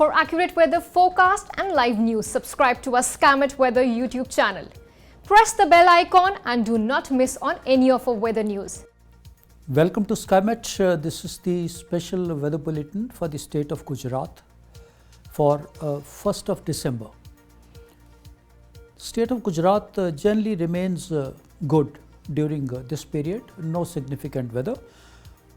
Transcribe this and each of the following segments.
For accurate weather forecast and live news, subscribe to our Skymet Weather YouTube channel. Press the bell icon and do not miss on any of our weather news. Welcome to Skymet. This is the special weather bulletin for the state of Gujarat for 1st of December. State of Gujarat generally remains good during this period. No significant weather.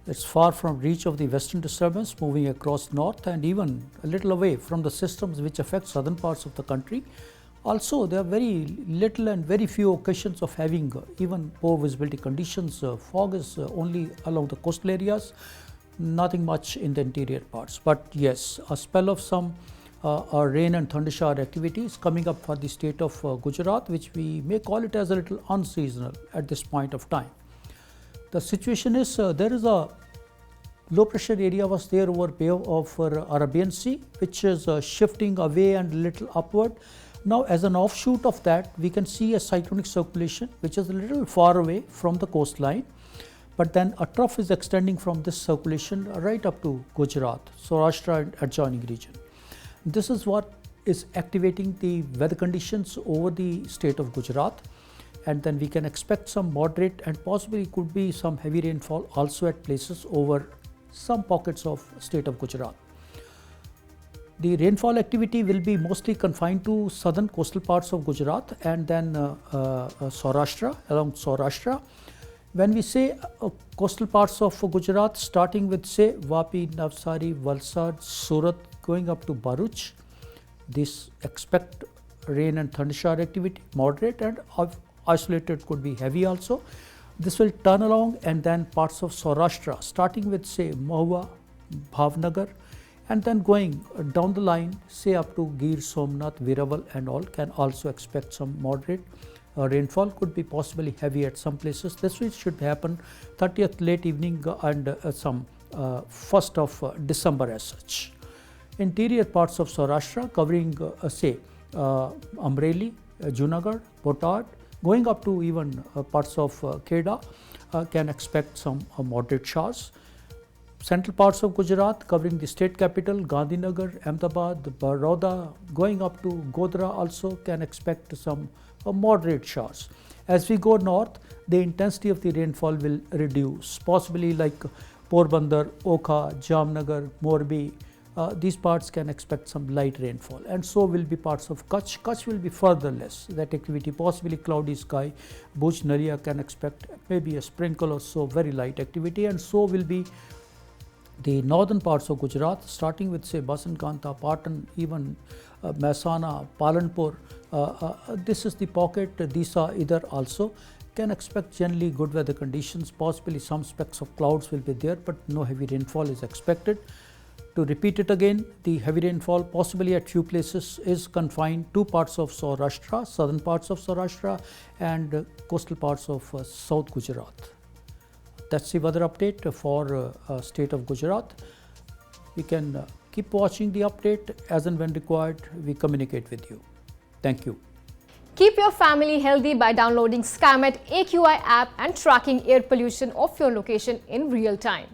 It's far from reach of the western disturbance moving across north and even a little away from the systems which affect southern parts of the country. Also, there are very little and very few occasions of having even poor visibility conditions. Fog is only along the coastal areas, nothing much in the interior parts. But yes, a spell of some rain and thunder shower activity is coming up for the state of Gujarat, which we may call it as a little unseasonal at this point of time. The situation is there is a low pressure area was there over Bay of Arabian Sea, which is shifting away and a little upward. Now, as an offshoot of that, we can see a cyclonic circulation which is a little far away from the coastline, but then a trough is extending from this circulation right up to Gujarat, Saurashtra and adjoining region. This is what is activating the weather conditions over the state of Gujarat, and then we can expect some moderate and possibly could be some heavy rainfall also at places over some pockets of state of Gujarat. The rainfall activity will be mostly confined to southern coastal parts of Gujarat and then Saurashtra, along Saurashtra. When we say coastal parts of Gujarat, starting with say Vapi, Navsari, Valsad, Surat, going up to Bharuch, this expect rain and thunder shower activity, moderate and isolated could be heavy also. This will turn along and then parts of Saurashtra, starting with say Mahua, Bhavnagar, and then going down the line, say up to Gir, Somnath, Viraval and all, can also expect some moderate rainfall, could be possibly heavy at some places. This should happen 30th late evening and some 1st of December as such. Interior parts of Saurashtra covering say Amreli, Junagadh, Botad, going up to even parts of Kheda can expect some moderate showers. Central parts of Gujarat covering the state capital, Gandhinagar, Ahmedabad, Baroda, going up to Godhra also can expect some moderate showers. As we go north, the intensity of the rainfall will reduce, possibly like Porbandar, Okha, Jamnagar, Morbi. These parts can expect some light rainfall, and so will be parts of Kutch. Kutch will be further less. That activity, possibly cloudy sky. Bhuj, Naria can expect maybe a sprinkle or so, very light activity, and so will be the northern parts of Gujarat, starting with say Basankanta, Patan, even Mehsana, Palanpur. This is the pocket. Disa, Idar also can expect generally good weather conditions. Possibly some specks of clouds will be there, but no heavy rainfall is expected. To repeat it again, the heavy rainfall possibly at few places is confined to parts of Saurashtra, southern parts of Saurashtra and coastal parts of South Gujarat. That's the weather update for state of Gujarat. We can keep watching the update as and when required. We communicate with you. Thank you. Keep your family healthy by downloading Skymet AQI app and tracking air pollution of your location in real time.